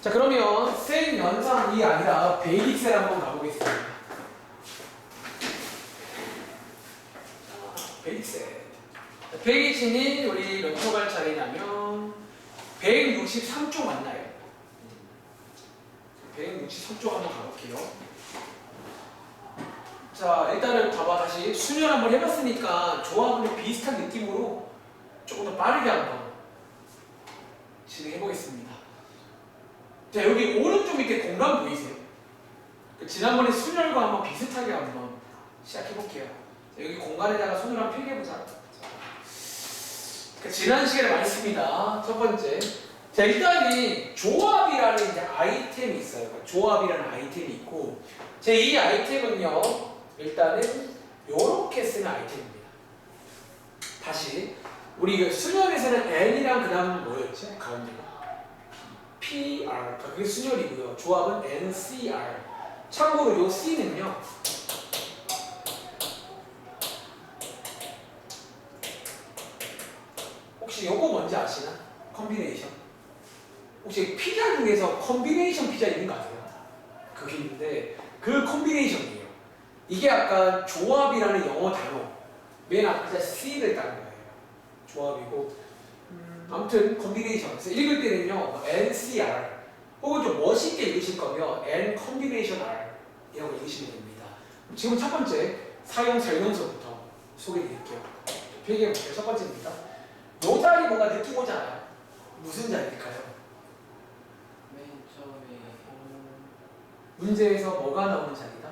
자, 그러면 셀 연산이 아니라 베이직셀 한번 가보겠습니다. 베이직셀. 베이직이 우리 몇 초 갈 차례냐면 163쪽 맞나요? 163쪽 한번 가볼게요. 자, 일단은 봐봐. 다시 수련 한번 해봤으니까 조합을 비슷한 느낌으로 조금 더 빠르게 한번 진행해보겠습니다. 자, 여기 오른쪽 밑에 공간 보이세요? 지난번에 순열과 한번 비슷하게 한번 시작해볼게요. 자, 여기 공간에다가 손을 한번 필기해보자. 지난 시간에 많이 씁니다. 첫 번째. 자, 일단은 조합이라는 이제 아이템이 있어요. 조합이라는 아이템이 있고, 제 이 아이템은요, 일단은 요렇게 쓰는 아이템입니다. 다시. 우리 수열에서는 N이랑 그 다음은 뭐였죠? 가운데가. PR. 그게 수열이고요. 조합은 NCR. 참고로 요 C는요, 혹시 요거 뭔지 아시나? 컨비네이션. 혹시 피자 중에서 컨비네이션 피자 있는 거 아세요? 그게 있는데 그 컨비네이션이에요. 이게 약간 조합이라는 영어 단어 맨 앞에 C를 따는 거예요. 조합이고 아무튼 컨비네이션. 그래서 읽을 때는요 NCR 혹은 좀 멋있게 읽으실 거면 N 컨비네이션 R 이라고 읽으시면 됩니다. 지금 첫 번째 사용 설명서부터 소개해 드릴게요. 필기해 볼게요. 첫 번째입니다. 요 자리 뭔가 느낌 오지 않아요? 무슨 자리일까요? 맨 처음에 문제에서 뭐가 나오는 자리다?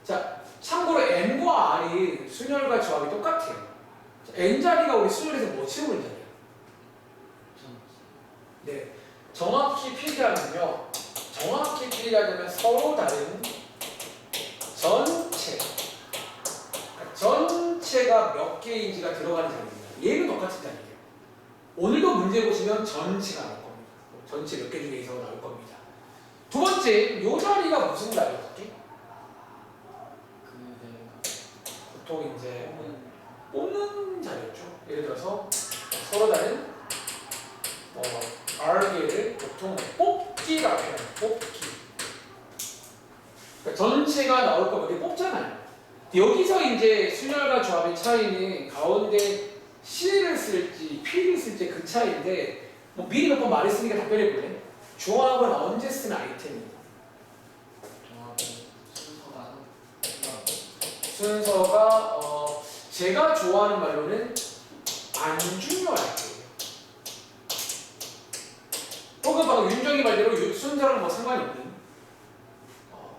자, 참고로 N과 R이 순열과 조합이 똑같아요. 자, N 자리가 우리 순열에서 뭐 채우는 자리야? 네, 정확히 필기하면요. 정확히 필기하자면 서로 다른 전체. 그러니까 전체가 몇 개인지가 들어가는 자리입니다. 얘는 똑같은 자리예요. 오늘도 문제 보시면 전체가 나올 겁니다. 전체 몇 개 중에서 나올 겁니다. 두 번째, 요 자리가 무슨 자리였지? 보통 이제 뽑는 자리였죠. 예를 들어서 서로 다른 R개를 보통 뽑기라고 해요. 뽑기. 그러니까 전체가 나올 거면 이렇게 뽑잖아요. 여기서 이제 순열과 조합의 차이는 가운데 C를 쓸지 P를 쓸지 그 차이인데 뭐 미리 몇 번 말했으니까 답변해 볼래? 조합은 언제 쓰는 아이템이에요? 순서가 제가 좋아하는 말로는 안 중요할 때예요. 혹은 방금 윤정이 말대로 순서랑 뭐 상관이 없는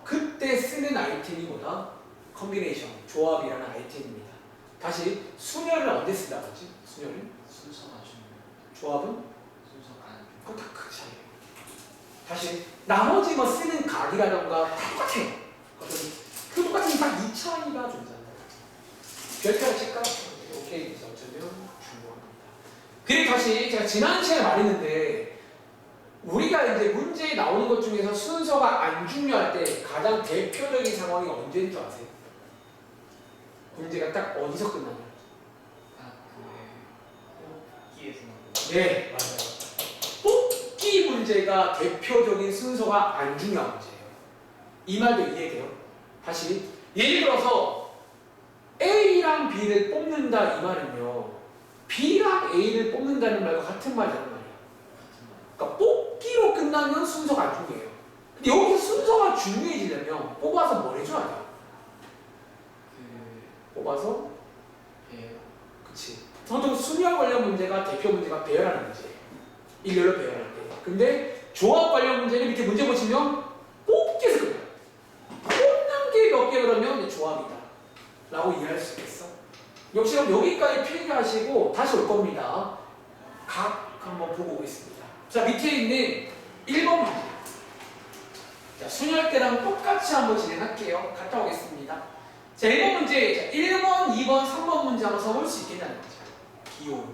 그때 쓰는 아이템이 뭐다? 컨비네이션, 조합이라는 아이템입니다. 다시 순열을 언제 쓴다고 했지? 순열은? 순서가 중요해요. 조합은? 순서가 안 중요해요. 그건 다 그 차이예요. 다시 나머지 뭐 쓰는 각이라던가 다 똑같아요. 그 똑같은 딱 이 차이가 존재한다. 별표를 칠까? 오케이, 그래서 어쩌면 중요합니다. 그리고 다시 제가 지난 시간에 말했는데 우리가 이제 문제에 나오는 것 중에서 순서가 안 중요할 때 가장 대표적인 상황이 언제인 줄 아세요? 문제가 딱 어디서 끝나냐? 뽑기에서 네, 맞아요. 뽑기 문제가 대표적인 순서가 안 중요한 문제예요. 이 말도 이해돼요? 다시 예를 들어서 A랑 B를 뽑는다 이 말은요 B랑 A를 뽑는다는 말과 같은 말이란 말이야. 그러니까 뽑기로 끝나면 순서가 안 중요해요. 근데 여기서 순서가 중요해지려면 뽑아서 뭘 해줘야 돼요? 뽑아서 배요. 그치. 보통 순열 관련 문제가 대표 문제가 배열하는 문제예요. 일렬로 배열할 때. 근데 조합 관련 문제는 밑에 문제 보시면 뽑기에서 끝나요. 뽑는 게 몇 개 그러면 이제 조합이다 라고 이해할 수 있겠어? 역시 그럼 여기까지 필기하시고 다시 올 겁니다. 각 한번 보고 오겠습니다. 자, 밑에 있는 1번 문제. 자, 순열 때랑 똑같이 한번 진행할게요. 갔다 오겠습니다. 자, 1번 문제. 자, 1번, 2번, 3번 문제 한번 써볼 수 있겠냐는 거죠. 기호.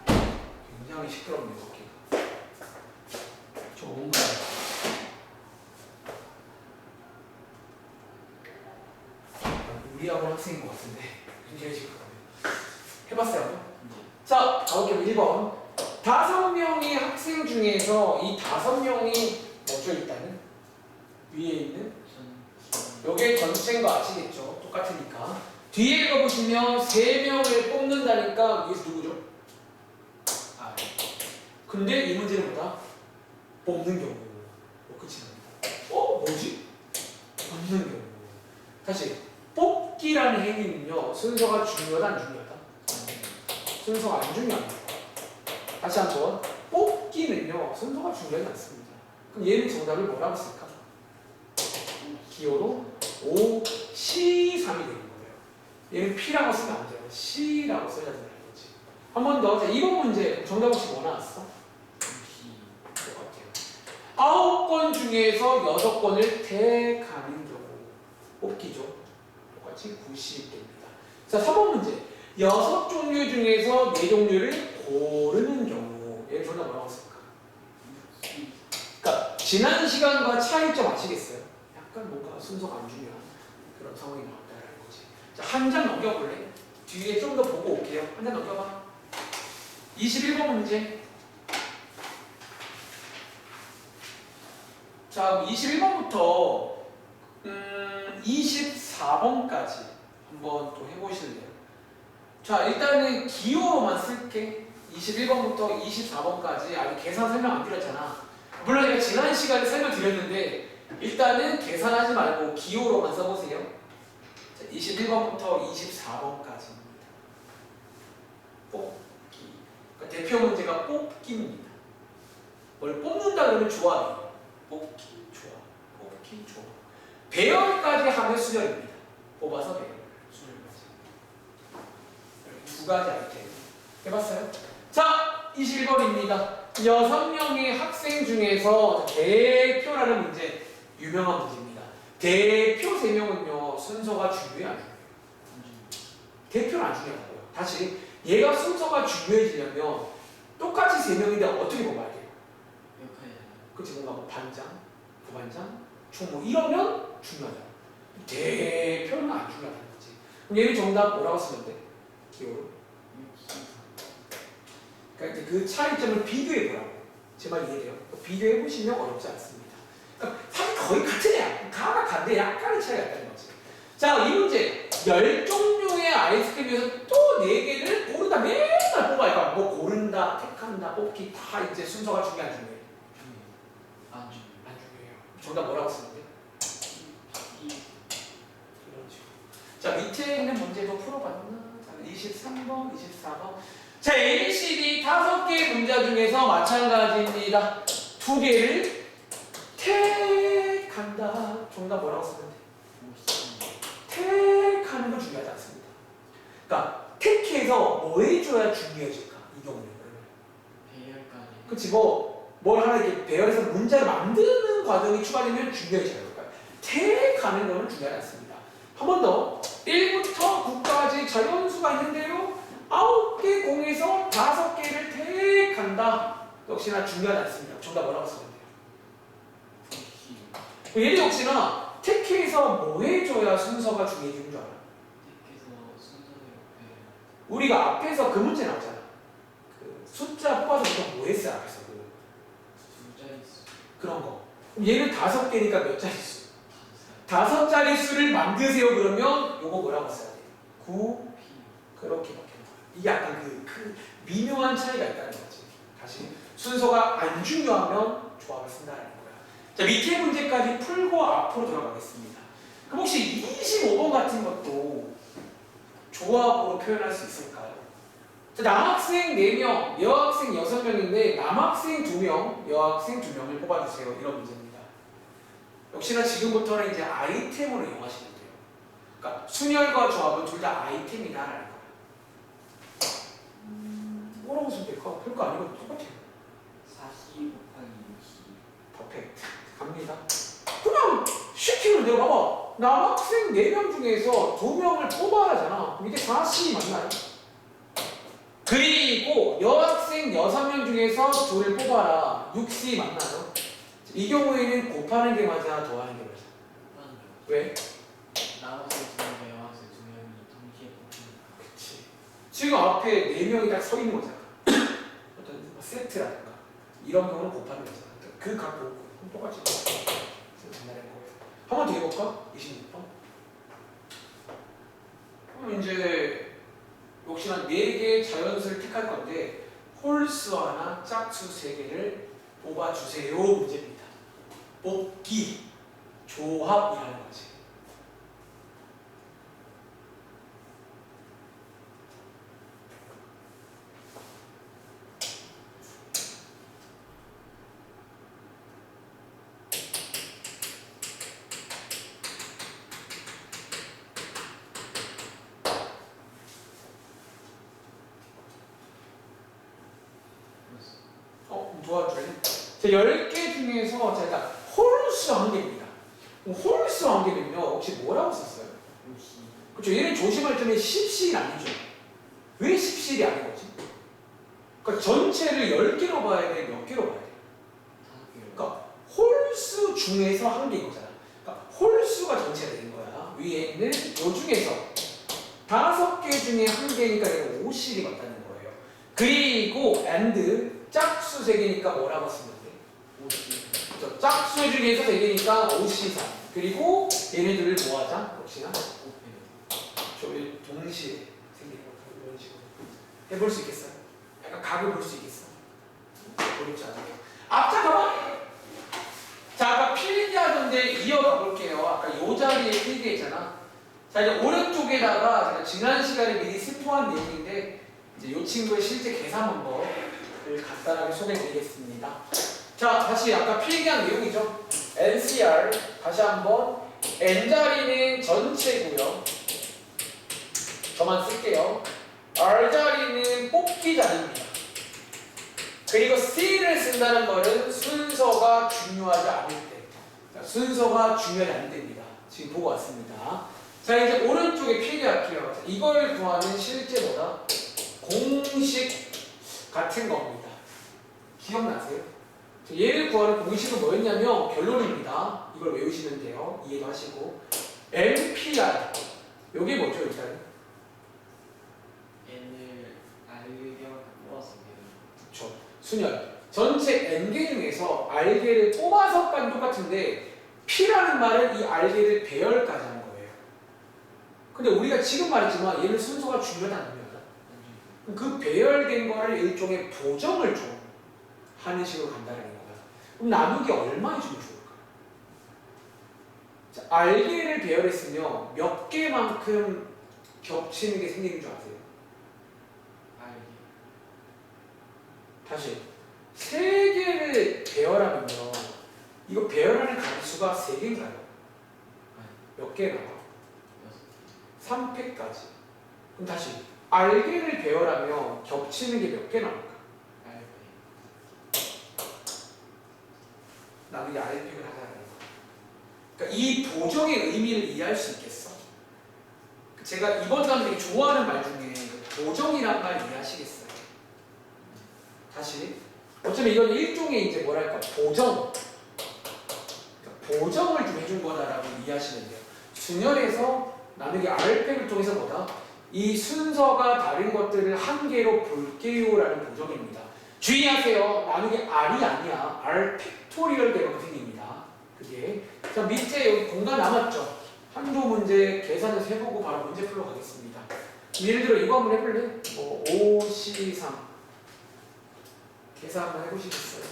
굉장히 시끄럽네요. 여기가. 저 뭔가 우리하고 학생인 것 같은데 굉장히 시끄럽네요. 해봤어요? 네. 자, 가볼게요. 1번. 5명의 학생 중에서 이 5명이 뭐죠, 일단은? 위에 있는? 요게 전체인 거 아시겠죠? 똑같으니까. 뒤에 읽어보시면 3명을 뽑는다니까 위에서 누구죠? 아, 근데 이 문제는 뭐다? 뽑는 경우. 끝이 납니다. 뭐지? 뽑는 경우. 다시. 뽑기라는 행위는요, 순서가 중요하다, 안 중요하다? 순서가 안 중요합니다. 다시 한번. 뽑기는요, 순서가 중요하지 않습니다. 그럼 얘는 정답을 뭐라고 쓸까? 기호로 5, C, 3이 되는 거예요. 얘는 P라고 쓰면 안 돼요. C라고 써야 된다는 거지. 한 번 더. 자, 이번 문제 정답 혹시 뭐 나왔어? 똑같아요. 9건 중에서 6건을 택하는 경우. 뽑기죠. 똑같이 90 됩니다. 자, 3번 문제. 6종류 중에서 4종류를 고르는 경우. 얘는 정답 뭐라고 쓸까? 그러니까 지난 시간과 차이점 아시겠어요? 약간 뭔가 순서가 안 중요한 그런 상황이 나온다는 거지. 자, 한 장 넘겨볼래? 뒤에 좀 더 보고 올게요. 한 장 넘겨봐. 21번 문제. 자, 21번부터 24번까지 한번 또 해보실래요? 자, 일단은 기호로만 쓸게. 21번부터 24번까지 아직 계산 설명 안 드렸잖아. 물론 제가 지난 시간에 설명드렸는데 일단은 계산하지 말고 기호로만 써보세요. 자, 21번부터 24번까지입니다. 뽑기. 그러니까 대표 문제가 뽑기입니다. 뭘 뽑는다 그러면 조합이에요. 뽑기, 조합. 뽑기, 조합. 배열까지 하면 수열입니다. 뽑아서 배열. 수열까지. 두 가지 아이템. 해봤어요? 자, 21번입니다. 6명의 학생 중에서 대표라는 문제, 유명한 문제입니다. 대표 3명은요, 순서가 중요해요, 안 중요해요? 대표는 안 중요하고요. 다시, 얘가 순서가 중요해지려면 똑같이 3명인데 어떻게 뽑아야 돼요? 그치, 뭔가 뭐 반장, 부반장, 총무 이러면 중요하잖아. 대표는 안 중요하다는 거지. 그럼 얘는 정답 뭐라고 쓰면 돼? 기호로? 그러니까 이제 그 차이점을 비교해 보라고. 제 말 이해돼요? 비교해 보시면 어렵지 않습니다. 그러니까 사실 거의 같은 애야. 가각한데 약간의 차이가 있다는 거지. 자, 이 문제 10종류의 아이스크림에서 또 4개를 고른다. 맨날 뽑아. 그러니까 뭐 고른다, 택한다, 뽑기 다 이제 순서가 중요해, 안 중요해? 안 중요해요. 정답 뭐라고 쓰면 돼? 그렇죠. 자, 밑에 있는 문제도 풀어봤나? 자, 23번, 24번. 자, ABCD 5개 문제 중에서 마찬가지입니다. 2개를 택한다. 정답 뭐라고 쓰면 돼? 택하는 건 중요하지 않습니다. 그러니까 택해서 뭐 해줘야 중요해질까? 이 경우는. 배열까지. 그치, 뭘 하나 이렇게 배열해서 문제를 만드는 과정이 추가되면 중요해져요. 그러니까 택하는 거는 중요하지 않습니다. 한 번 더. 1부터 9까지 자연수가 있는데요. 9개 공에서 5개를 택한다. 역시나 중요하지 않습니다. 정답 뭐라고 쓰면 돼요? 얘도 역시나 택해서 뭐 해줘야 순서가 중요해지는 줄 알아? 우리가 앞에서 그 문제 나왔잖아. 그 숫자 뽑아서 뭐 했어요? 앞에서 그런 거. 그럼 얘는 5개니까 몇 자릿수? 5자릿수를 만드세요. 그러면 요거 뭐라고 써야 돼? 9, 그렇게 바뀌는 거야. 이게 약간 그 미묘한 차이가 있다는 거지. 다시 순서가 안 중요하면 조합을 쓴다는 거야. 자, 밑에 문제까지 풀고 앞으로 돌아가겠습니다. 그럼 혹시 25번 같은 것도 조합으로 표현할 수 있을까요? 자, 남학생 4명, 여학생 6명인데 남학생 2명, 여학생 2명을 뽑아주세요. 이런 문제입니다. 역시나 지금부터는 이제 아이템으로 이용하시면 돼요. 그러니까 순열과 조합은 둘 다 아이템이다라는 거예요. 뭐라고 쓰면 될까? 별거 아니고 똑같아요. 40 곱하기 60. 퍼펙트. 갑니다. 그냥 시키면 돼요. 봐봐. 남학생 4명 중에서 2명을 뽑아야 하잖아. 그럼 이게 40이 맞나요? 그리고 여학생 6명 중에서 2를 뽑아라. 60이 맞나요? 이 경우에는 곱하는 게 맞아, 더하는 게 맞아? 왜? 남학생 2명, 여학생 2명이 동시에 뽑히니까. 그치. 지금 앞에 4명이 딱 서 있는 거잖아. 어떤 뭐 세트라든가 이런 경우는 곱하는 거잖아. 그 각 보고 똑같이 전달할 거예요. 한 번 더 해볼까? 26번. 그럼 이제 역시나 4개의 자연수를 택할 건데 홀수 하나, 짝수 3개를 뽑아주세요 문제입니다. 뽑기, 조합이라는 거지. 도와줄래? 자, 10개 중에서 제가 홀수 한 개입니다. 그럼 홀수 한 개면요 혹시 뭐라고 썼어요? 요시 그렇죠. 얘는 조심할 점이 10실이 아니죠. 왜 10실이 아닌 거지? 그러니까 전체를 10개로 봐야 돼? 몇 개로 봐야 돼? 5개요. 그러니까 홀수 중에서 한 개인 거잖아. 그러니까 홀수가 전체가 되는 거야. 위에 있는 요 중에서 5개 중에 한 개니까 얘가 5실이 맞다는 거예요. 그리고 and 짝수 3개니까 뭐라고 쓰면 돼? 50. 그렇죠. 짝수 중에서 3개니까 5C3. 그리고 얘네들을 뭐하자? 역시나 곱해요. 저기 동시에 생기는 거 이런 식으로 해볼 수 있겠어요? 약간 각을 볼 수 있겠어? 어렵지 않아요. 앞자 가봐. 자, 아까 필기하던데 이어가 볼게요. 아까 요 자리에 필기했잖아. 자, 이제 오른쪽에다가 제가 지난 시간에 미리 스포한 내용인데 이제 요 친구의 실제 계산 방법을 간단하게 소개해드리겠습니다. 자, 다시 아까 필기한 내용이죠. NCR 다시 한번 N자리는 전체고요. 저만 쓸게요. R자리는 뽑기 자리입니다. 그리고 C를 쓴다는 말은 순서가 중요하지 않을 때. 자, 순서가 중요하지 않을 때입니다. 지금 보고 왔습니다. 자, 이제 오른쪽에 필기할게요. 자, 이걸 구하는 실제 뭐다? 공식 같은 겁니다. 기억나세요? 자, 얘를 구하는 공식은 뭐였냐면 결론입니다. 이걸 외우시면 돼요. 이해도 하시고 MPR 요게 뭐죠 일단? n을 r개만 뽑았습니다. 그렇죠. 순열. 전체 n개 중에서 r개를 뽑아서까지 똑같은데 p라는 말은 이 r개를 배열까지 하는 거예요. 근데 우리가 지금 말했지만 얘는 순서가 중요하다는 겁니다. 그 배열된 거를 일종의 보정을 좀 하는 식으로 간다는 거야. 그럼 나누기 얼마 해주면 좋을까? 자, r개를 배열했으면 몇 개만큼 겹치는 게 생기는 줄 아세요? r개. 다시 3개를 배열하면요 이거 배열하는 가지수가 3개인가요? 몇 개 나와? 6개. 3팩까지. 그럼 다시 r개를 배열하면 겹치는 게 몇 개 나올까? r개. 나누기 r팩을 하자는 거야. 그러니까 이 보정의 의미를 이해할 수 있겠어? 제가 이번 단들이 좋아하는 말 중에 보정이란 말 이해하시겠어요? 다시 어쩌면 이건 일종의 이제 뭐랄까 보정, 그러니까 보정을 좀 해준 거다라고 이해하시면 돼요. 순열에서 나누기 r팩을 통해서 뭐다? 이 순서가 다른 것들을 한 개로 볼게요라는 보정입니다. 주의하세요. 나누기 r이 아니야. r 팩토리얼 되면 생깁니다. 그게 자 밑에 여기 공간 남았죠. 한두 문제 계산해서 해보고 바로 문제 풀러 가겠습니다. 예를 들어 이거 한번 해볼래? 뭐 5C3 계산 한번 해보시겠어요?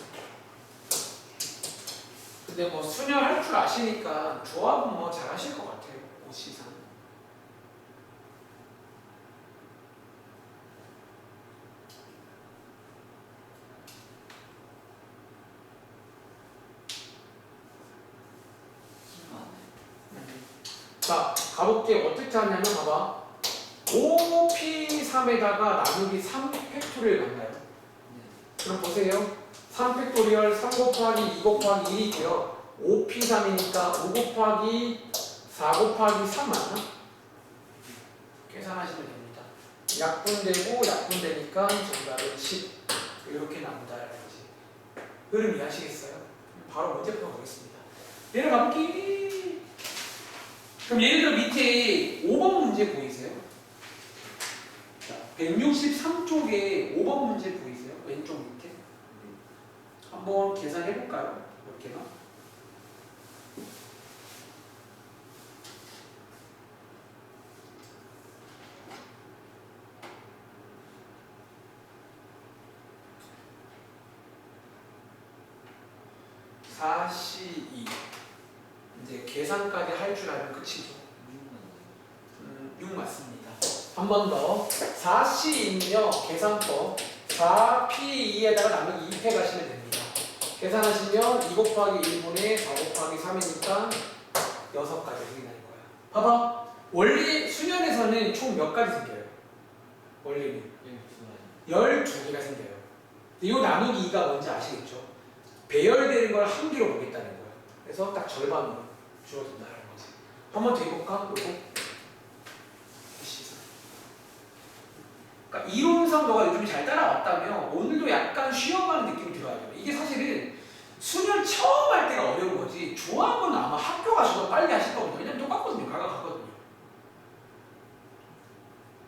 근데 뭐 순열할 줄 아시니까 조합은 뭐 잘하실 것 같아요. 5C3 자, 가볼게. 어떻게 하냐면 봐봐. 5P3에다가 나누기 3팩토리얼 맞나요? 그럼 보세요. 3팩토리얼 3 곱하기 2 곱하기 1이고요. 5P3이니까 5 곱하기 4 곱하기 3 맞나? 계산하시면 됩니다. 약분되고 약분되니까 정답은 10. 이렇게 나온다라는 거지. 흐름 이해하시겠어요? 바로 문제 풀어보겠습니다. 내려가볼게. 그럼 예를 들어 밑에 5번 문제 보이세요? 자, 163쪽에 5번 문제 보이세요? 왼쪽 밑에. 한번 계산해 볼까요? 이렇게나. (4c2) 이제 계산까지 할 줄 알면 끝이죠. 6 맞습니다. 한 번 더. 4c는요 계산법 4p2에다가 남은 2패 가시면 됩니다. 계산하시면 2 곱하기 1분의 4 곱하기 3이니까 6가지 생긴다는 거야. 봐봐. 원리 수면에서는 총 몇 가지 생겨요? 원리는 12개가 생겨요. 이 나누기 2가 뭔지 아시겠죠? 배열되는 걸 한 개로 보겠다는 거야. 그래서 딱 절반으로 줄어든다는 거지. 한번 더 해볼까? 요거. 그러니까 이론상 너가 요즘 잘 따라왔다면 오늘도 약간 쉬어가는 느낌이 들어야 돼요. 이게 사실은 수능 처음 할 때가 어려운 거지 조합은 아마 학교 가셔도 빨리 하실 거거든요. 왜냐면 똑같거든요. 가거든요.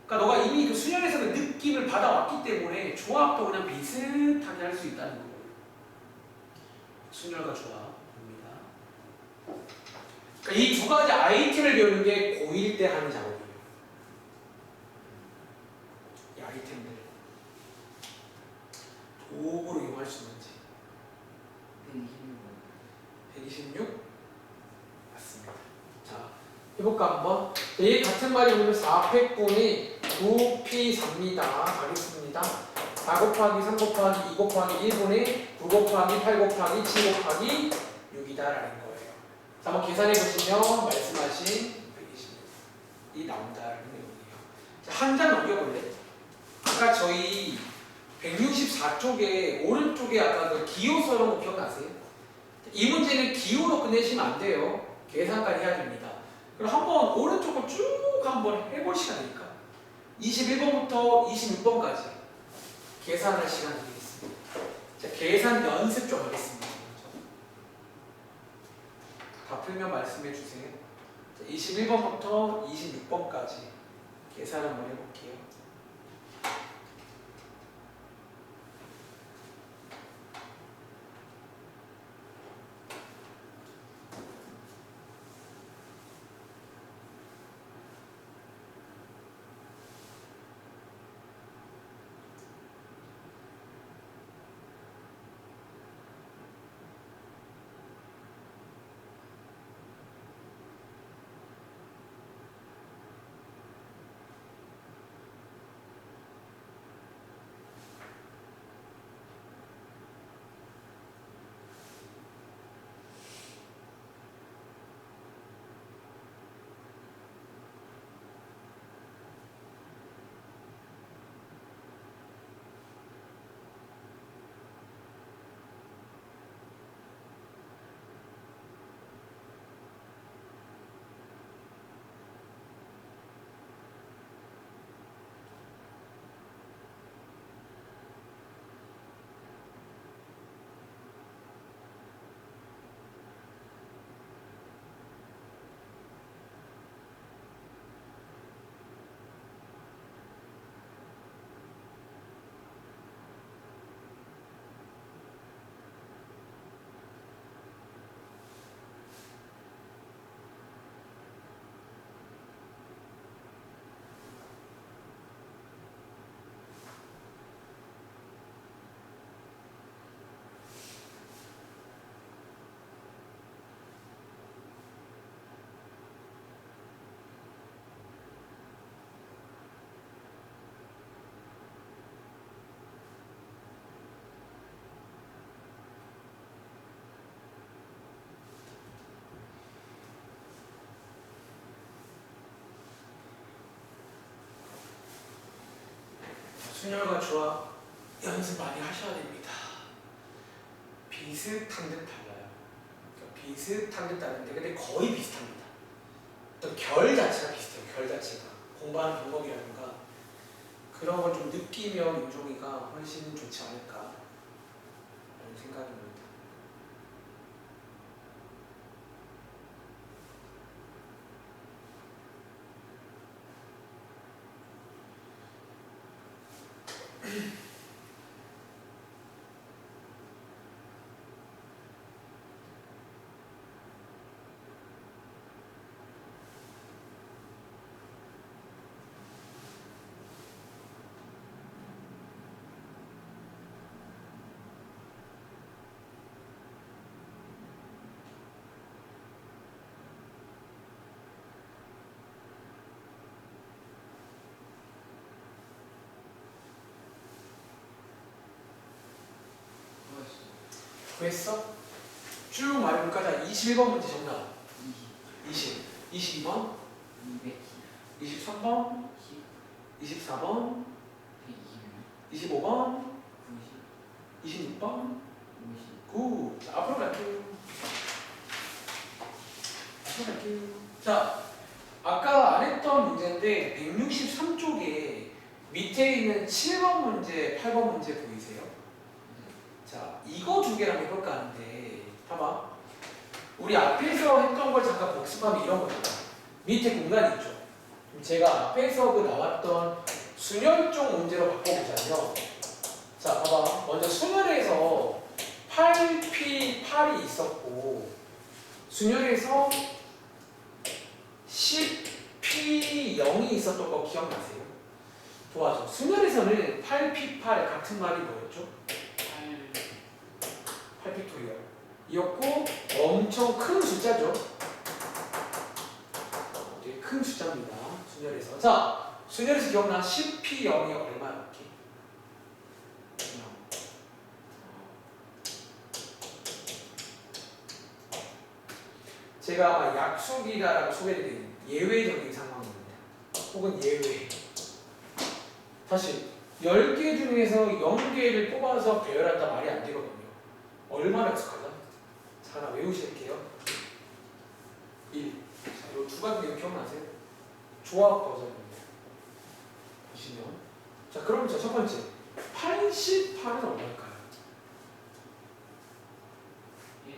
그러니까 너가 이미 그 수능에서는 느낌을 받아왔기 때문에 조합도 그냥 비슷하게 할 수 있다는 거예요. 순열과 조합입니다. 그러니까 이 두 가지 아이템을 배우는 게 고1 때 하는 작업이에요. 이 아이템들 도구로 이용할 수 있는지. 126 맞습니다. 자 해볼까 한번. 이 같은 말이 오면 4팩분이 9p4입니다. 가겠습니다. 4 곱하기 3 곱하기 2 곱하기 1분의 9 곱하기 8 곱하기 7 곱하기 6이다라는 거예요. 자, 한번 계산해 보시면 말씀하신 120이 나온다라는 내용이에요. 자, 한 장 넘겨볼래? 아까 저희 164쪽에 오른쪽에 아까 그 기호 써놓은 거 기억나세요? 이 문제는 기호로 끝내시면 안 돼요. 계산까지 해야 됩니다. 그럼 한번 오른쪽을 쭉 한번 해볼 시간이니까 21번부터 26번까지 계산할 시간 드리겠습니다. 자, 계산 연습 좀 하겠습니다. 다 풀면 말씀해 주세요. 자, 21번부터 26번까지 계산 한번 해볼게요. 순열과 조합 연습 많이 하셔야 됩니다. 비슷한 듯 달라요. 그러니까 비슷한 듯 다른데 근데 거의 비슷합니다. 또 결 자체가 비슷해요. 결 자체가 공부하는 방법이라든가 그런 걸 좀 느끼면 윤종이가 훨씬 좋지 않을까 라는 생각입니다. 구했어? 쭉 말해볼까? 자, 21번 문제 정답. 20. 22번, 23번, 24번, 25번, 26번. 굿. 자, 앞으로 갈게요. 앞으로 갈게요. 자, 아까 안 했던 문제인데 163쪽에 밑에 있는 7번 문제, 8번 문제 보이세요? 자, 이거 두 개랑 해볼까 하는데 봐봐. 우리 앞에서 했던 걸 잠깐 복습하면 이런 거잖아. 밑에 공간이 있죠. 그럼 제가 앞에서 그 나왔던 순열쪽 문제로 바꿔보자면, 자, 봐봐. 먼저 순열에서 8P8이 있었고, 순열에서 10P0이 있었던 거 기억나세요? 도와줘. 순열에서는 8P8 같은 말이 뭐였죠? 8픽토리얼 이었고 엄청 큰 숫자죠. 되게 큰 숫자입니다. 순열에서. 자, 순열에서 기억나? 10P0이 얼마였지? 제가 아마 약속이다라고 소개해드린 예외적인 상황입니다. 혹은 예외. 다시 10개 중에서 0개를 뽑아서 배열한다 말이 안 되거든요. 얼마나 약속하다? 자, 하나 외우실게요. 1. 자, 이 두 가지 내용 기억나세요? 조합 버전입니다. 보시면. 자, 그럼 자, 첫 번째. 88은 얼마일까요? 1.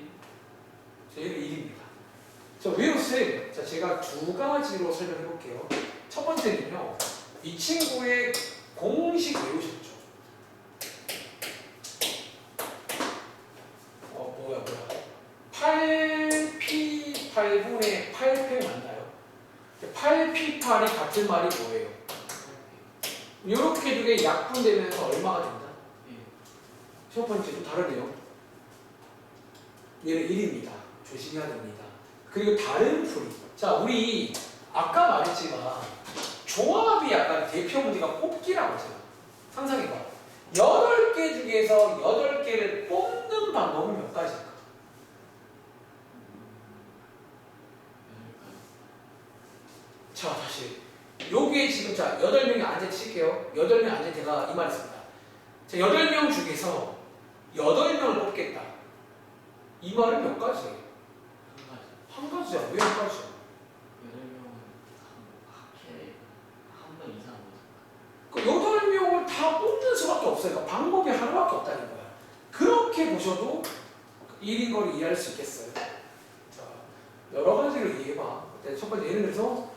자, 여기 1입니다. 자, 외우세요. 자, 제가 두 가지로 설명해 볼게요. 첫 번째는요. 이 친구의 공식 외우셨죠? 뭐야 8P8분의 8팩 맞나요? 8P8이 같은 말이 뭐예요? 이렇게 두 개 약분되면서 얼마가 된다? 첫 번째도 다르네요. 얘는 1입니다. 조심해야 됩니다. 그리고 다른 풀이. 자, 우리 아까 말했지만 조합이 약간 대표 문제가 뽑기라고 했잖아. 상상해봐. 8개 중에서 8개를 뽑는 방법은 몇 가지일까? 자, 다시. 여기에 지금 자, 8명이 앉아 칠게요. 8명 앉아 제가 이 말 했습니다. 자, 8명 중에서 8명을 뽑겠다. 이 말은 몇 가지예요? 한 가지야. 왜 한 가지야? 8명은 이상 그 8명을 다 뽑는 수밖에 없어요. 그러니까 방법이 하나밖에 없다는 거야. 그렇게 보셔도 1인 걸 이해할 수 있겠어요. 자, 여러 가지로 이해해봐. 첫 번째, 예를 들어서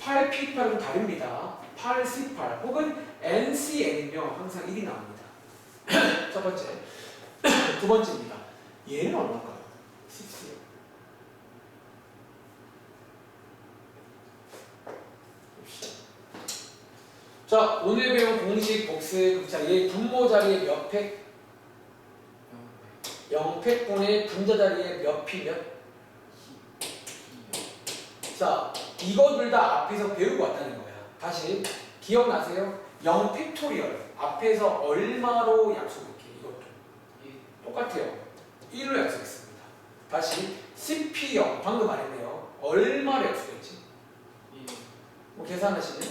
8P8은 다릅니다. 8C8 혹은 NCN이면 항상 1이 나옵니다. 첫 번째. 두 번째입니다. 얘는 얼마일까요? 10C요. 자, 오늘 배운 공식 복습. 자, 얘 분모 자리에 몇 팩? 0팩분의 분자 자리에 몇 피 몇? 자, 이거들 다 앞에서 배우고 왔다는 거야. 다시 기억나세요? 0팩토리얼 앞에서 얼마로 약속할게? 이것도 똑같아요. 1로 약속했습니다. 다시 10P0 방금 말했네요. 얼마로 약속했지? 뭐 계산하시네?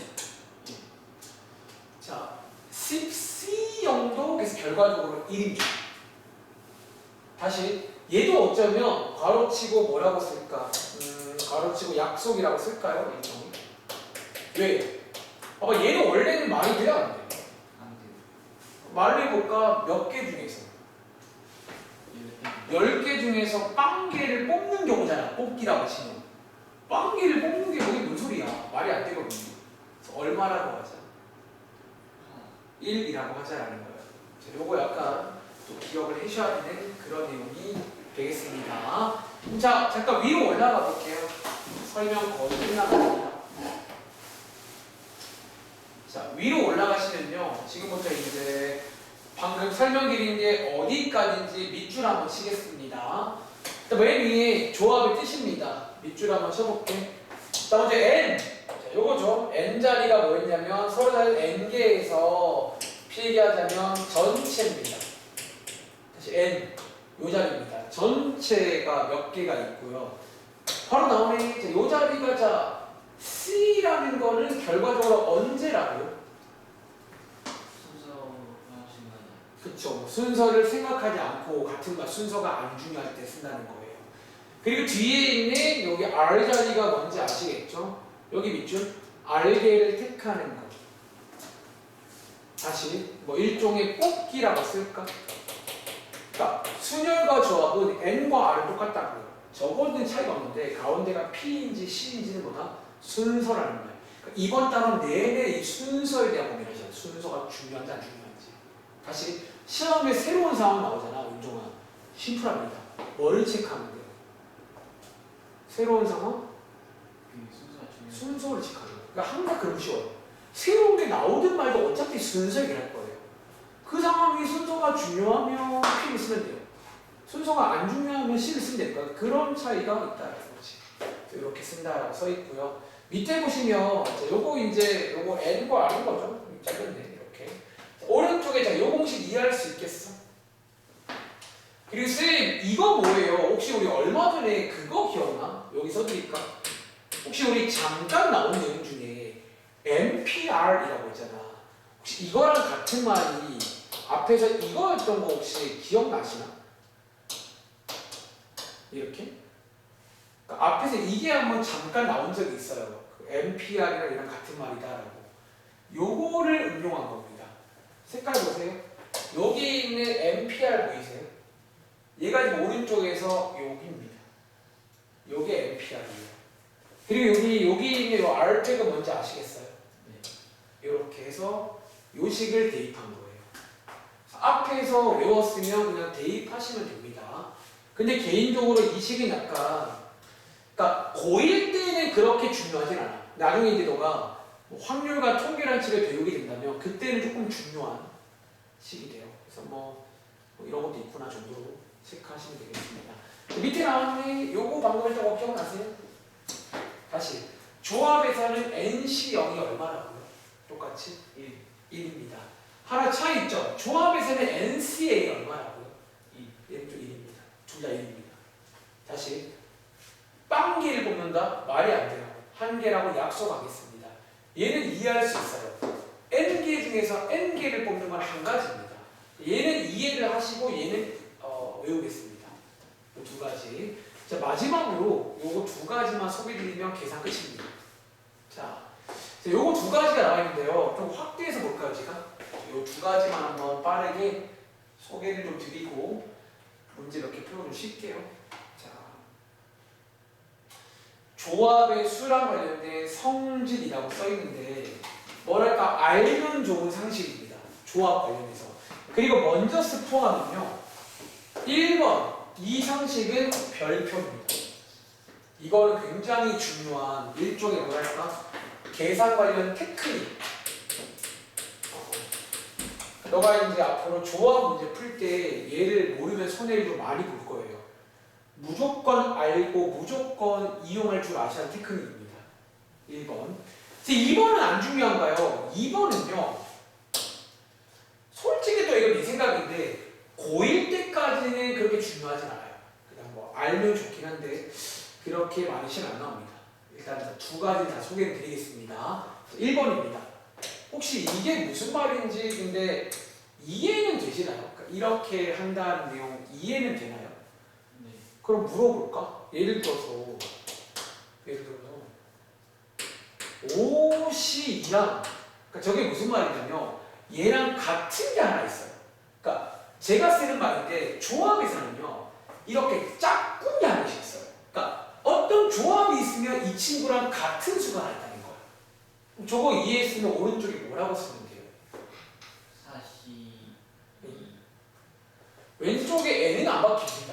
자, 10C0도 그래서 결과적으로 1입니다. 다시 얘도 어쩌면 괄호치고 뭐라고 쓸까? 괄호치고 약속이라고 쓸까요? 일종의? 왜? 봐봐, 얘는 원래는 말이 돼야 안 돼. 말을 해볼까? 몇 개 중에서 10개 중에서 빵개를 뽑는 경우잖아. 뽑기라고 치면 빵개를 뽑는 게 여기 무슨 소리야? 말이 안 되거든요. 그래서 얼마라고 하자? 1이라고 하자라는 거예요. 자, 요거 약간 또 기억을 하셔야 되는 그런 내용이 되겠습니다. 자, 잠깐 위로 올라가 볼게요. 설명 거의 끝나갑니다. 자, 위로 올라가시면요. 지금부터 이제 방금 설명드린 게 어디까지인지 밑줄 한번 치겠습니다. 맨 위에 조합의 뜻입니다. 밑줄 한번 쳐볼게. 자, 먼저 n. 자, 요거죠. n 자리가 뭐였냐면 서로 다른 n개에서 필기하자면 전체입니다. 다시 n. 요 자리입니다. 전체가 몇 개가 있고요. 바로 나오네. 자, 요 자리가 자 C라는 거는 결과적으로 언제라고요? 순서 하신 거예요. 그쵸. 순서를 생각하지 않고 같은 말 순서가 안 중요할 때 쓴다는 거예요. 그리고 뒤에 있는 여기 R 자리가 뭔지 아시겠죠? 여기 밑줄 R개를 택하는 거. 다시 뭐 일종의 뽑기라고 쓸까? 그러니까 순열과 조합은 N과 R은 똑같다고요. 저거는 차이가 없는데 가운데가 P인지 C인지는 뭐다? 순서라는 거예요. 그러니까 이번 단원 내내 이 순서에 대한 고민을 하셔요. 순서가 중요한지 안 중요한지. 다시 시험에 새로운 상황 나오잖아. 운종아. 심플합니다. 뭐를 체크하면 돼요? 새로운 상황? 순서가 중요해요. 순서를 체크하는 거예요. 그러니까 항상 그렇게 쉬워요. 새로운 게 나오든 말든 어차피 순서 얘기할 거예요. 그 상황이 순서가 중요하면 P를 쓰면 돼요. 순서가 안 중요하면 C를 쓰면 되니까 그런 차이가 있다는 거지. 이렇게 쓴다라고 써 있고요. 밑에 보시면 요거 이제 요거 N과 R인 거죠. 짧은데 이렇게. 오른쪽에 자, 요 공식 이해할 수 있겠어? 그리고 쌤 이거 뭐예요? 혹시 우리 얼마 전에 그거 기억나? 여기 써드릴까? 혹시 우리 잠깐 나온 내용 중에 NPR이라고 있잖아. 혹시 이거랑 같은 말이 앞에서 이거였던 거 혹시 기억나시나? 이렇게? 그러니까 앞에서 이게 한번 잠깐 나온 적이 있어요. 그 NPR이랑 이랑 같은 말이다라고. 요거를 응용한 겁니다. 색깔 보세요. 여기 있는 NPR 보이세요? 얘가 지금 오른쪽에서 여기입니다. 요게 NPR이에요. 그리고 여기 있는 요 R택은 뭔지 아시겠어요? 네. 이렇게 해서 요 식을 대입한 거예요. 앞에서 외웠으면 그냥 대입하시면 됩니다. 근데 개인적으로 이 식은 약간 그러니까 고1 때는 그렇게 중요하진 않아. 나중에 이제 너가 뭐 확률과 통계라는 식을 배우게 된다면 그때는 조금 중요한 식이 돼요. 그래서 뭐 이런 것도 있구나 정도로 체크하시면 되겠습니다. 밑에 나왔네. 요거 방금 했던 거 기억나세요? 다시 조합에서는 NC0이 얼마라고요? 똑같이 1입니다. 하나 차이 있죠? 조합에서는 NCA 얼마라고요? 1도 1입니다. 둘 다 1입니다. 다시 빵개를 뽑는다? 말이 안 돼요. 한 개라고 약속하겠습니다. 얘는 이해할 수 있어요. N개 중에서 N개를 뽑는 건 한 가지입니다. 얘는 이해를 하시고 얘는 외우겠습니다. 이 두 가지. 자, 마지막으로 요거 두 가지만 소개드리면 계산 끝입니다. 자, 요거 두 가지가 나와 있는데요. 좀 확대해서 볼까요, 제가? 요 두 가지만 한번 빠르게 소개를 좀 드리고 문제 몇 개 풀어 좀 쉴게요. 자, 조합의 수랑 관련된 성질이라고 써 있는데 뭐랄까 알면 좋은 상식입니다. 조합 관련해서. 그리고 먼저 스포하면요. 1번 이 상식은 별표입니다. 이거는 굉장히 중요한 일종의 뭐랄까 계산 관련 테크닉. 너가 이제 앞으로 조합 문제 풀 때 얘를 모르면 손해를 좀 많이 볼 거예요. 무조건 알고 무조건 이용할 줄 아셔야 하는 테크닉입니다. 1번. 2번은 안 중요한가요? 2번은요. 솔직히 또 이건 내 생각인데 고1 때까지는 그렇게 중요하진 않아요. 그냥 뭐 알면 좋긴 한데 그렇게 많이 시간 안 나옵니다. 일단 두 가지 다 소개를 드리겠습니다. 1번입니다. 혹시 이게 무슨 말인지 근데 이해는 되시나요? 그러니까 이렇게 한다는 내용 이해는 되나요? 네. 그럼 물어볼까? 예를 들어서 OC랑 그러니까 저게 무슨 말이냐면 얘랑 같은 게 하나 있어요. 그러니까 제가 쓰는 말인데 조합에서는요 이렇게 짝꿍이 하나씩 있어요. 그러니까 어떤 조합이 있으면 이 친구랑 같은 수가 하나 있다는 거예요. 저거 이해했으면 오른쪽에 뭐라고 쓰면 돼요? C 왼쪽에 n은 안 바뀝니다.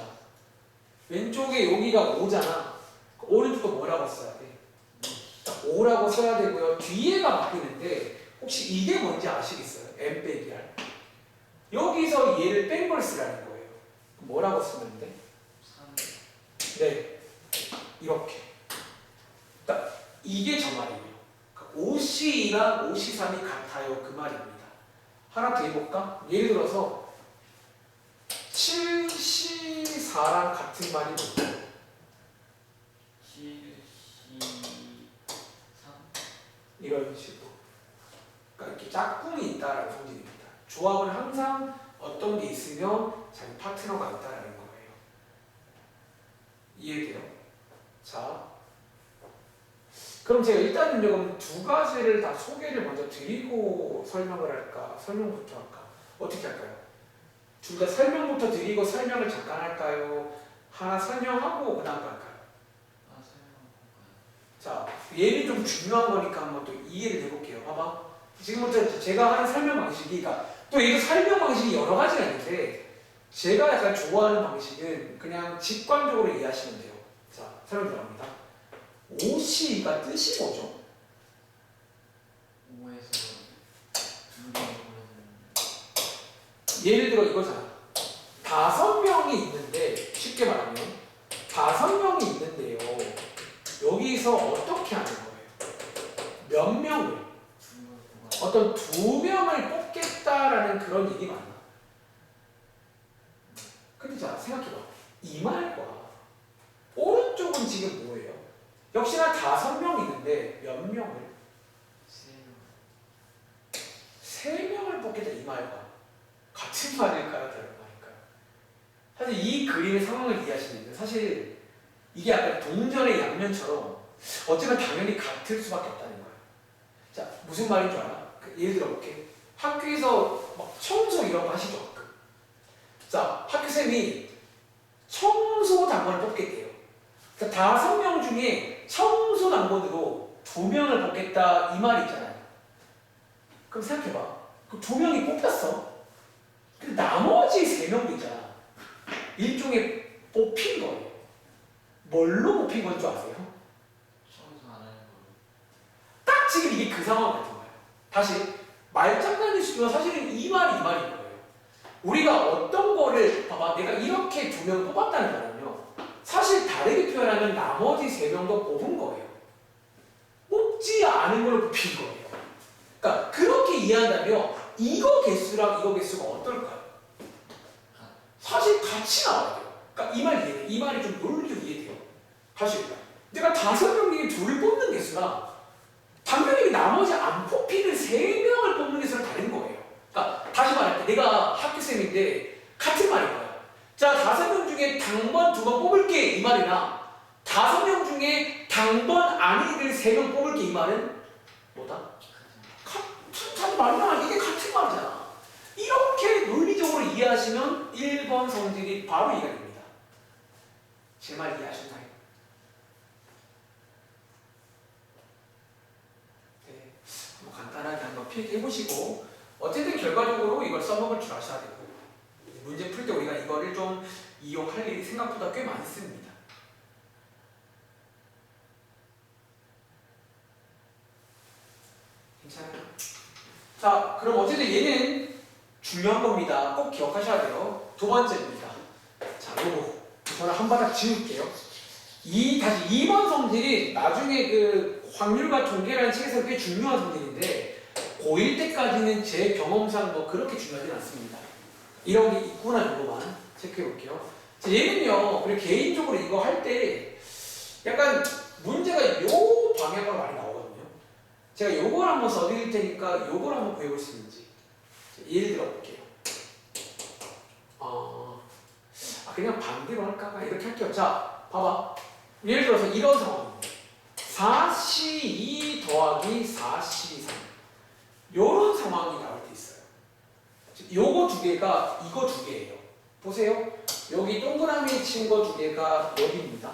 왼쪽에 여기가 5잖아. 오른쪽도 뭐라고 써야 돼? 5라고 써야 되고요. 뒤에가 바뀌는데 혹시 이게 뭔지 아시겠어요? n 빼기 r. 여기서 얘를 뺀 걸 쓰라는 거예요. 뭐라고 쓰면 돼? 3 네, 이렇게. 그러니까 이게 저 말이에요. 그러니까 OC2랑 OC3이 같아요. 그 말입니다. 하나 더 해볼까? 예를 들어서 7C4랑 같은 말이 뭐예요? 7 C 3 이런 식으로. 그러니까 이렇게 짝꿍이 있다라는 성질입니다. 조합은 항상 어떤 게 있으면 자기 파트너가 있다라는 거예요. 이해돼요? 자, 그럼 제가 일단은 조금 두 가지를 다 소개를 먼저 드리고 설명을 할까? 설명부터 할까? 어떻게 할까요? 둘 다 설명부터 드리고 설명을 잠깐 할까요? 하나 설명하고 그 다음 갈까요? 아 설명할까요? 자, 얘는 좀 중요한 거니까 한번 또 이해를 해볼게요. 봐봐. 지금부터 제가 하는 설명 방식이, 그러니까 또 이거 설명 방식이 여러 가지가 있는데 제가 약간 좋아하는 방식은 그냥 직관적으로 이해하시면 돼요. 자, 설명 들어갑니다. OC가 뜻이 뭐죠? 5에서 2개 보내는 예를 들어 이거잖아. 5명이 있는데, 쉽게 말하면 5명이 있는데요. 여기서 어떻게 하는 거예요? 몇 명을? 2명 뽑아 어떤 2명을 뽑겠다라는 그런 얘기 맞나? 근데 자, 생각해봐. 이 말과 오른쪽은 지금 뭐예요? 역시나 5명이 있는데 몇 명을? 3명을 뽑겠다 이 말과 같은 말일까요? 다른 말일까요? 사실 이 그림의 상황을 이해하시는데 사실 이게 약간 동전의 양면처럼 어쩌면 당연히 같을 수밖에 없다는 거예요. 자, 무슨 말인 줄 알아? 예를 들어볼게. 학교에서 막 청소 이런 거 하시죠? 가끔. 자, 학교쌤이 청소 당번을 뽑겠대요. 그러니까 5명 중에 청소 당번으로 2명을 뽑겠다 이 말이 있잖아요. 그럼 생각해봐. 그 2명이 뽑혔어. 근데 나머지 3명도 있잖아. 일종의 뽑힌 거예요. 뭘로 뽑힌 건 줄 아세요? 청소 안 하는 걸로 딱 지금 이게 그 상황 같은 거예요. 다시 말장난일 수도 있지만 사실은 이 말이 거예요. 우리가 어떤 거를 봐봐. 내가 이렇게 2명 뽑았다는 거는요. 사실 다르게 표현하면 나머지 3명도 뽑은 거예요. 뽑지 않은 걸로 뽑힌 거예요. 그러니까 그렇게 이해한다면 이거 개수랑 이거 개수가 어떨까요? 사실 같이 나와야 돼요. 그러니까 이 말 이해돼. 이 말이 좀 논리적으로 이해돼요. 다시 내가 5명 중에 2을 뽑는 개수랑 당연히 나머지 안 뽑히는 3명을 뽑는 개수랑 다른 거예요. 그러니까 다시 말할게. 내가 학교쌤인데 같은 말일 거야. 자, 5명 중에 당번 2번 뽑을게 이 말이나 5명 중에 당번 아니를 3명 뽑을게 이 말은 뭐다? 같은 말이야. 이게 같은 말이잖아. 이렇게 논리적으로 이해하시면 1번 성질이 바로 이해가 됩니다. 제 말 이해하셨나요? 네, 한번 간단하게 한번 필기해보시고 어쨌든 결과적으로 이걸 써먹을 줄 아셔야 되고 문제 풀 때 우리가 이거를 좀 이용할 일이 생각보다 꽤 많습니다. 괜찮아요? 자, 그럼 어쨌든 얘는 중요한 겁니다. 꼭 기억하셔야 돼요. 두 번째입니다. 자, 요거 저는 한 바닥 지울게요. 다시 2번 성질이 나중에 그 확률과 통계라는 책에서 꽤 중요한 성질인데 고1 때까지는 제 경험상 뭐 그렇게 중요하진 않습니다. 이런 게 있구나 정도만 체크해 볼게요. 자, 얘는요, 그리고 개인적으로 이거 할 때 약간 문제가 요 방향으로 많이 나오거든요. 제가 요걸 한번 써드릴 테니까 요걸 한번 구해볼 수 있는지. 자, 예를 들어 볼게요. 그냥 반대로 할까? 이렇게 할게요. 자, 봐봐. 예를 들어서 이런 상황입니다. 4C2 더하기 4C3 요런 상황이 나올 때 있어요. 요거 두 개가 이거 두 개예요. 보세요. 여기 동그라미 친 거 두 개가 여기입니다.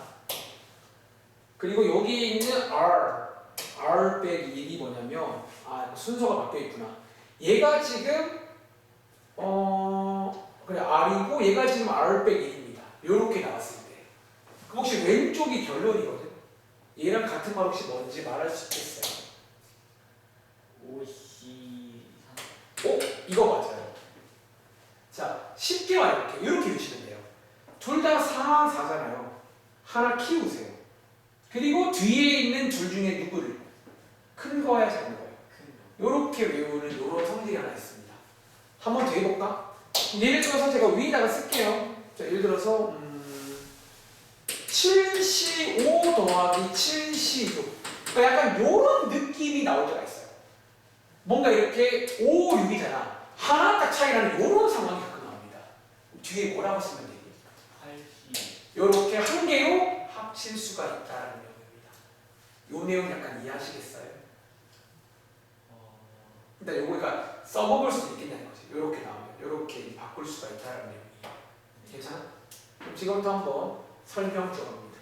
그리고 여기 있는 R 빼기 1이 뭐냐면 순서가 바뀌어 있구나. 얘가 지금 R이고 얘가 지금 R 빼기 1입니다. 이렇게 나왔을 때 그럼 혹시 왼쪽이 결론이거든. 얘랑 같은 말 혹시 뭔지 말할 수 있겠어요? OC 이거 맞아요. 자, 쉽게 말할게요. 이렇게 해주시면 돼요. 둘 다 4, 4잖아요. 하나 키우세요. 그리고 뒤에 있는 둘 중에 누구를? 큰 거야, 작은 거야? 이렇게 외우는 이런 성질이 하나 있습니다. 한 번 더 해볼까? 예를 들어서 제가 위에다가 쓸게요. 자, 예를 들어서 7C5 더하기 7C6. 그러니까 약간 이런 느낌이 나올 때가 있어요. 뭔가 이렇게 5, 6이잖아. 하나 딱 차이 나는 이런 상황이 가끔 나옵니다. 뒤에 뭐라고 쓰면 되니? 80 이렇게 한 개로 합칠 수가 있다는 내용입니다. 이 내용 약간 이해하시겠어요? 일단 요거가 써먹을 수도 있겠다는 거지. 이렇게 나오면 이렇게 바꿀 수가 있다는 내용이에요. 괜찮아? 그럼 지금부터 한번 설명 들어갑니다.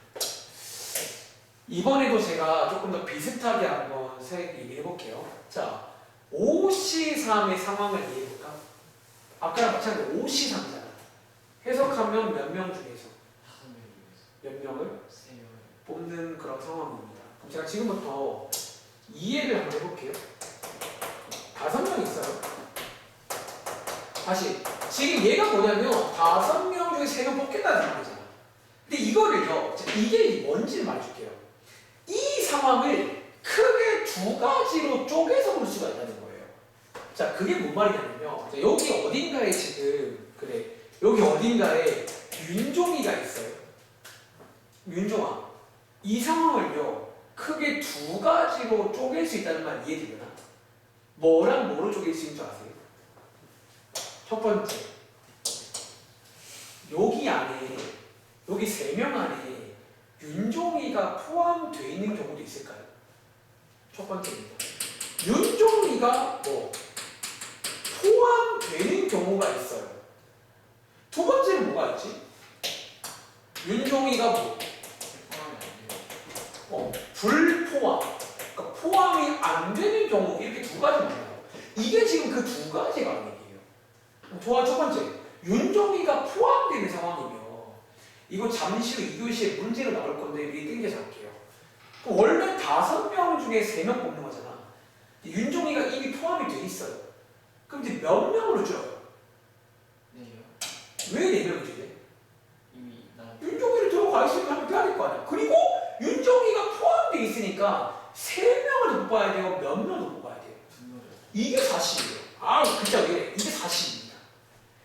이번에도 제가 조금 더 비슷하게 한번 얘기해 볼게요. 자, OC3의 상황을 이해해볼까? 아까랑 마찬가지로 OC3이잖아. 해석하면 몇 명 중에서 5명 중에서 몇 명을 3명을 뽑는 그런 상황입니다. 그럼 제가 지금부터 이해를 한번 해볼게요. 5명 있어요. 다시 지금 얘가 뭐냐면 5명 중에 3명 뽑겠다는 상황이잖아. 근데 이거를요, 이게 뭔지를 말해줄게요. 이 상황을 크게 두 가지로 쪼개서 볼 수가 있다는 거예요. 자, 그게 뭔 말이냐면요. 자, 여기 어딘가에 지금 여기 어딘가에 윤종이가 있어요. 윤종아, 이 상황을요 크게 두 가지로 쪼갤 수 있다는 말 이해되려나? 뭐랑 뭐로 쪼갤 수 있는 줄 아세요? 첫 번째, 여기 안에 여기 3명 안에 윤종이가 포함되어 있는 경우도 있을까요? 첫 번째입니다. 윤종이가 포함되는 경우가 있어요. 두 번째는 뭐가 있지? 윤종이가 포함이 안 돼요. 불포함. 그러니까 포함이 안 되는 경우 이렇게 두 가지 나와요. 이게 지금 그 두 가지가 얘기예요. 좋아, 첫 번째. 윤종이가 포함되는 상황이면 이거 잠시 후 2교시에 문제로 나올 건데 미리 땡겨서 할게요. 원래 5명 중에 3명 뽑는 거잖아. 윤종이가 이미 포함이 돼 있어요. 그럼 이제 몇 명으로 줄어요? 네요. 왜 4명이 줄래? 이미 나 윤종이를 들어가 있으니까 하면 돼야 될 거 아니야. 그리고 윤종이가 포함되어 있으니까 3명을 더 뽑아야 돼요? 몇 명을 더 뽑아야 돼요? 2명을 이게 사실이에요. 아, 진짜 왜 이래? 이게 사실입니다.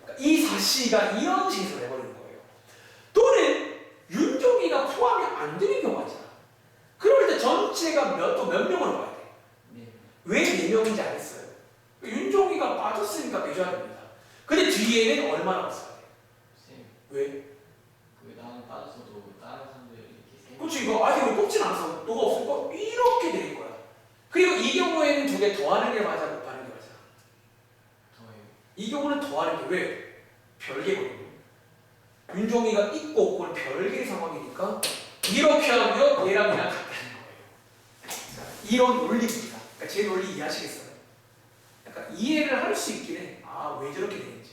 그러니까 이 사실가 이런 식으로 해버리는 거예요. 또는 윤종이가 포함이 안 되는 경우가 있잖아. 그럴 때 전체가 몇 명으로 봐야 돼? 네. 왜 4명인지 알겠어요? 윤종이가 빠졌으니까 빼줘야 됩니다. 근데 뒤에는 얼마나 없어야 돼? 쌤, 왜? 그 나는 빠졌어도 다른 사람들 이렇게 세 그렇지, 이거 아직 우리 뽑진 않았어. 너가 없을 거 이렇게 될 거야. 그리고 이 경우에는 두 개 더하는 게 맞아, 곱하는 게 맞아? 더해요. 이 경우는 더하는 게 왜? 별개거든요. 윤종이가 있고 없고는 별개의 상황이니까 이렇게 하면 얘랑 얘랑 같다는 거예요. 자, 이런 논리입니다. 그러니까 제 논리 이해하시겠어요? 약간 이해를 할 수 있긴 해. 아, 왜 저렇게 되는지.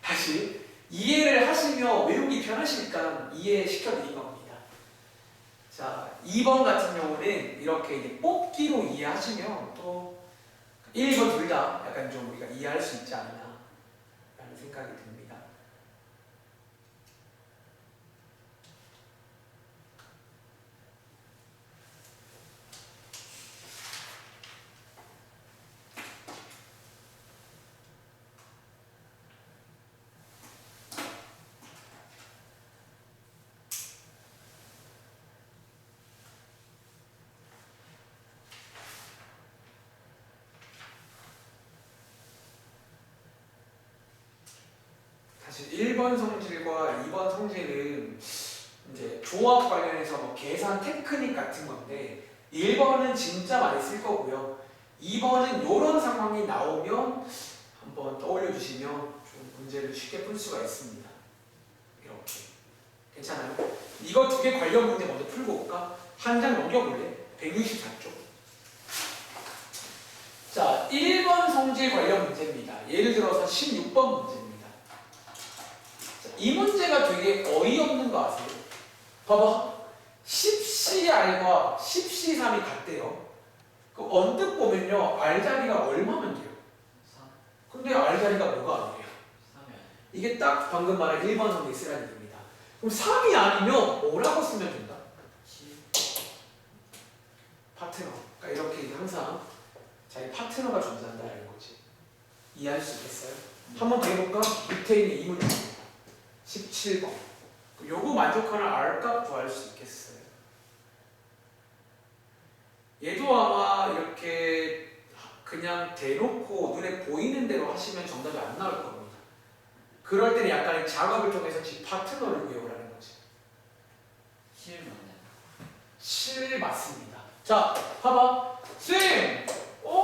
다시 이해를 하시며 외우기 편하시니까 이해시켜드린 겁니다. 자, 2번 같은 경우는 이렇게 이제 뽑기로 이해하시면 또 1번 둘 다 약간 좀 우리가 이해할 수 있지 않나 라는 생각이 듭니다. 사실 1번 성질과 2번 성질은 이제 조합 관련해서 뭐 계산 테크닉 같은 건데 1번은 진짜 많이 쓸 거고요. 2번은 이런 상황이 나오면 한번 떠올려 주시면 좀 문제를 쉽게 풀 수가 있습니다. 이렇게. 괜찮아요? 이거 두 개 관련 문제 먼저 풀고 올까? 한 장 넘겨볼래? 164쪽. 자, 1번 성질 관련 문제입니다. 예를 들어서 16번 문제입니다. 이 문제가 되게 어이없는 거 아세요? 봐봐. 10CR과 10C3이 같대요. 그 언뜻 보면요. R 자리가 얼마면 돼요? 3. 근데 R 자리가 뭐가 아니에요? 3이 아니에요. 이게 딱 방금 말한 1번 선의 쓰라는 얘기입니다. 그럼 3이 아니면 뭐라고 쓰면 된다? 7. 파트너. 그러니까 이렇게 항상 자기 파트너가 존재한다는 거지. 이해할 수 있겠어요? 한번 더 해볼까? 밑에 있는 이 문제입니다. 17번. 요거 만족하는 R값 구할 수 있겠어요? 얘도 아마 이렇게 그냥 대놓고 눈에 보이는 대로 하시면 정답이 안 나올 겁니다. 그럴 때는 약간의 작업을 통해서 지 파트너를 구해오라는 거지. 7 맞나요? 7 맞습니다. 자, 봐봐. 쌤!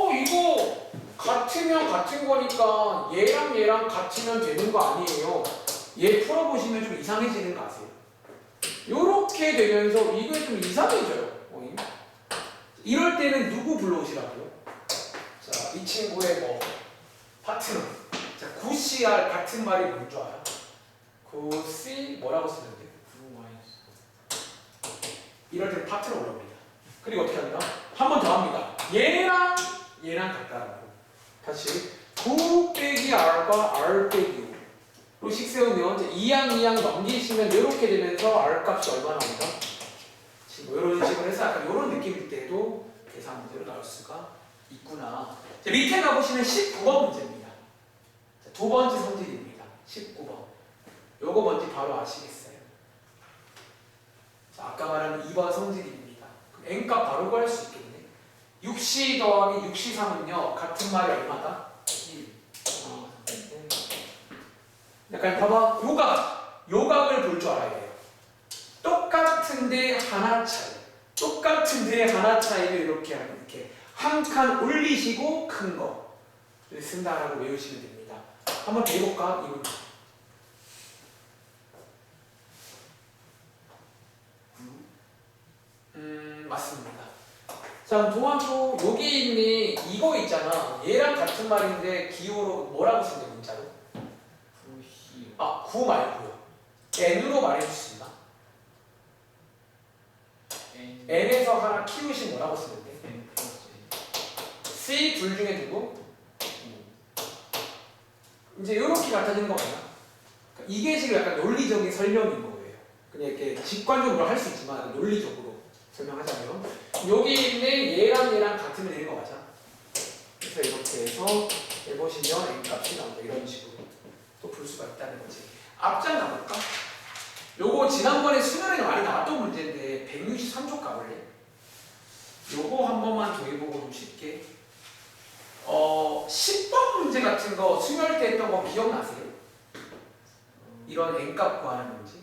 이거 같으면 같은 거니까 얘랑 얘랑 같으면 되는 거 아니에요? 얘 풀어보시면 좀 이상해지는 거 아세요? 요렇게 되면서 이게 좀 이상해져요. 이럴 때는 누구 불러오시라고요? 자, 이 친구의 뭐 파트너. 자, 9CR 같은 말이 뭔 줄 알아? 9C 뭐라고 쓰는데? 9 마이너스. 이럴 때는 파트너 올라옵니다. 그리고 어떻게 합니다? 한 번 더 합니다. 얘랑 얘랑 같다라고. 다시 9 빼기 R과 R 빼기 5로 식 세우면 이제 2양 넘기시면 이렇게 되면서 R 값이 얼마 나온다? 지금 이런 식으로 해서 약간 이런 느낌일 때도 계산 문제로 나올 수가 있구나. 자, 밑에 가보시면 19번 문제입니다. 자, 두 번째 성질입니다. 19번. 요거 뭔지 바로 아시겠어요? 자, 아까 말한 2번 성질입니다. 그럼 n값 바로 구할 수 있겠네. 6C 더하기 6C3은요 같은 말이 얼마다? 1. 약간 봐봐. 요각을 볼 줄 알아야 돼요. 똑같은데 하나 차이. 똑같은데 하나 차이를 이렇게 한 칸 올리시고 큰 거를 쓴다라고 외우시면 됩니다. 한번 더 해볼까? 이분. 맞습니다. 자, 도와줘. 여기 있는 이거 있잖아. 얘랑 같은 말인데 기호로 뭐라고 쓰는데 문자로? 9C. 9 말고요. n으로 말해줄 수 있나? n에서 하나 키우시 뭐라고 쓰는데? N 플러스 C 둘 중에 누구? 이제 이렇게 같아지는 거 맞나? 그러니까 이게 지금 약간 논리적인 설명인 거예요. 그냥 이렇게 직관적으로 할 수 있지만 논리적으로 설명하자면 여기 있는 얘랑 같으면 되는 거 맞아? 그래서 이렇게 해서 해보시면 n 값이 나온다. 이런 식으로 또 볼 수가 있다는 거지. 앞장 가볼까? 요거 지난번에 수능에 많이 나왔던 문제인데 163쪽 가볼래? 요거 한 번만 더 해보고 좀 쉽게 10번 문제 같은 거 수요일 때 했던 거 기억나세요? 이런 n값 구하는 문제.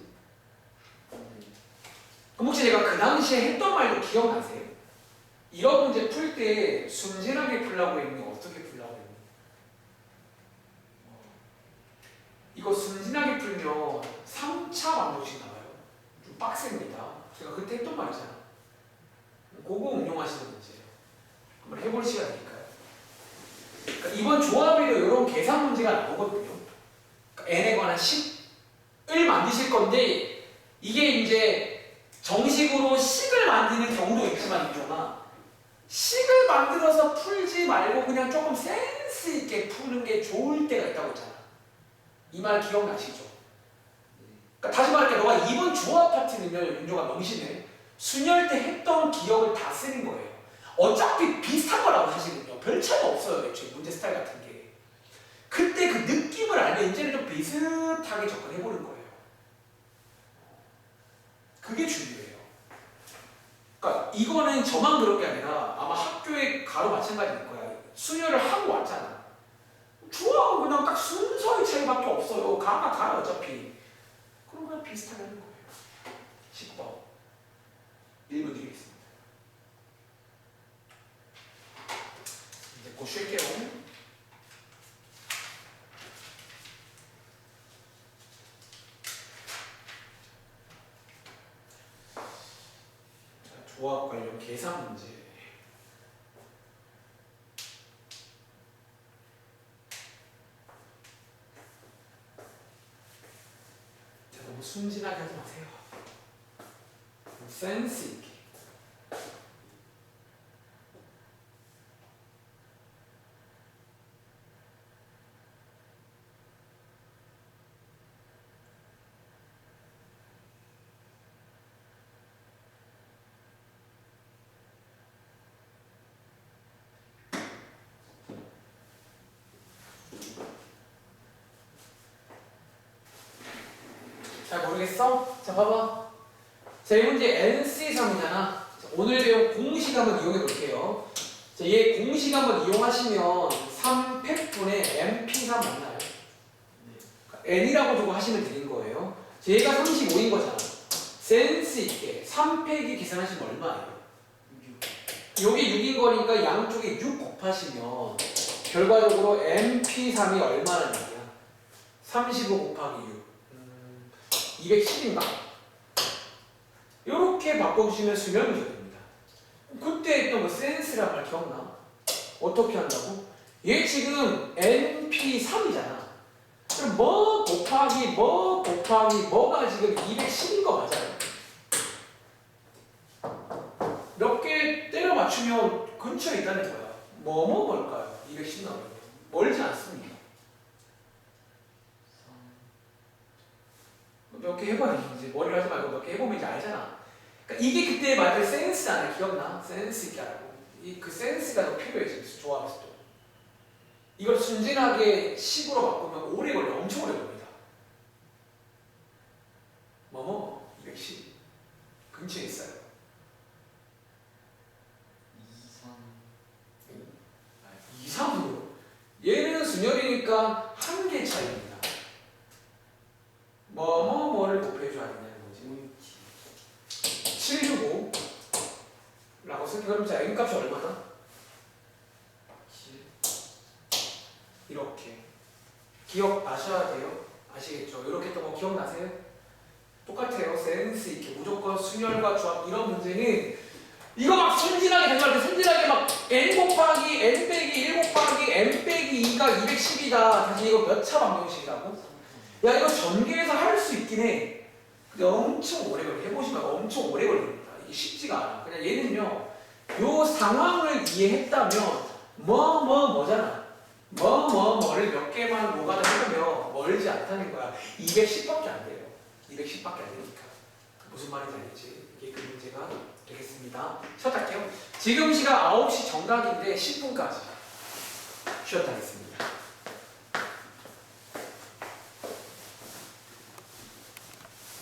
그럼 혹시 제가 그 당시에 했던 말도 기억나세요? 이런 문제 풀 때 순진하게 풀라고 했니? 어떻게 풀라고 했니? 이거 순진하게 풀면 3차 반복씩 나와요. 좀 빡셉니다. 제가 그때 했던 말이잖아. 그거 응용하시는 문제예요. 한번 해볼 시간이니까요. 그러니까 이번 조합에도 이런 계산 문제가 나오거든요. 그러니까 n에 관한 식을 만드실 건데 이게 이제 정식으로 식을 만드는 경우도 있지만 있잖아. 식을 만들어서 풀지 말고 그냥 조금 센스 있게 푸는 게 좋을 때가 있다고 했잖아. 이 말 기억나시죠? 그러니까 다시 말할게, 너가 이번 조합 파트는요, 윤조가 명심해. 순열 때 했던 기억을 다 쓰는 거예요. 어차피 비슷한 거라고 사실은요. 별 차이가 없어요. 애초에 문제 스타일 같은 게. 그때 그 느낌을 알면 이제는 좀 비슷하게 접근해보는 거예요. 그게 중요해요. 그러니까 이거는 저만 그럴 게 아니라 아마 학교에 가도 마찬가지일 거야. 순열을 하고 왔잖아. 조합은 그냥 딱 순서의 차이밖에 없어요. 가라 어차피. 그럼 그냥 비슷하게 하는 거예요. 10번 1분 드리겠습니다. 이제 곧 쉴게요. 자, 조합 관련 계산 문제. 순진하게 하지 마세요. 센스 있게. 잘 모르겠어? 자, 봐봐. 자, 이 문제 NC3이잖아. 오늘 배운 공식 한번 이용해 볼게요. 자, 얘 공식 한번 이용하시면 3팩분의 MP3 맞나요? N이라고 두고 하시면 되는 거예요. 자, 얘가 35인 거잖아. 센스 있게 3팩이 계산하시면 얼마예요? 6. 여기 6인 거니까 양쪽에 6 곱하시면 결과적으로 MP3이 얼마라는 얘기야? 35 곱하기 6. 210인가? 이렇게 바꿔주시면 수명 문제가 됩니다. 그때 했던 그 센스란 말 기억나? 어떻게 한다고? 얘 지금 NP3이잖아. 그럼 뭐 곱하기 뭐가 지금 210인 거 맞아요? 몇 개 때려 맞추면 근처에 있다는 거야. 뭘까요? 210 나오면 멀지 않습니다. 몇 개 해봐요. 이제 머리를 하지 말고 몇 개 해보면 이제 알잖아. 그러니까 이게 그때 말할 센스 안에 기억나? 센스 있게 하라고. 그 센스가 더 필요해 지금 조합에서 또. 이걸 순진하게 식으로 바꾸면 오래 걸려. 엄청 오래 걸립니다. 210 근처에 있어요. 2, 3으로. 얘는 순열이니까 한 개 차이입니다. 뭐를 곱해줘야 되냐는 거지. 765 라고 쓰기 그럼 자 N값이 얼마나? 7 이렇게 기억나셔야 돼요. 아시겠죠? 이렇게 또 뭐 기억나세요? 똑같아요. 센스 있게 무조건 순열과 조합 이런 문제는 이거 막 순진하게 생각할 때 순진하게 막 N 곱하기 N 빼기 1 곱하기 N 빼기 2가 210이다. 사실 이거 몇 차 방정식이라고? 야 이거 전개해서 할 수 있긴 해. 근데 엄청 오래 걸려. 해보시면 엄청 오래 걸립니다. 이게 쉽지가 않아. 그냥 얘는요. 요 상황을 이해했다면 뭐잖아. 뭐를 몇 개만 뭐가 해보면 멀지 않다는 거야. 210밖에 안 돼요. 210밖에 안 되니까. 무슨 말인지 알겠지? 이게 그 문제가 되겠습니다. 쉬었다 할게요. 지금 시각 9시 정각인데 10분까지 쉬었다 하겠습니다.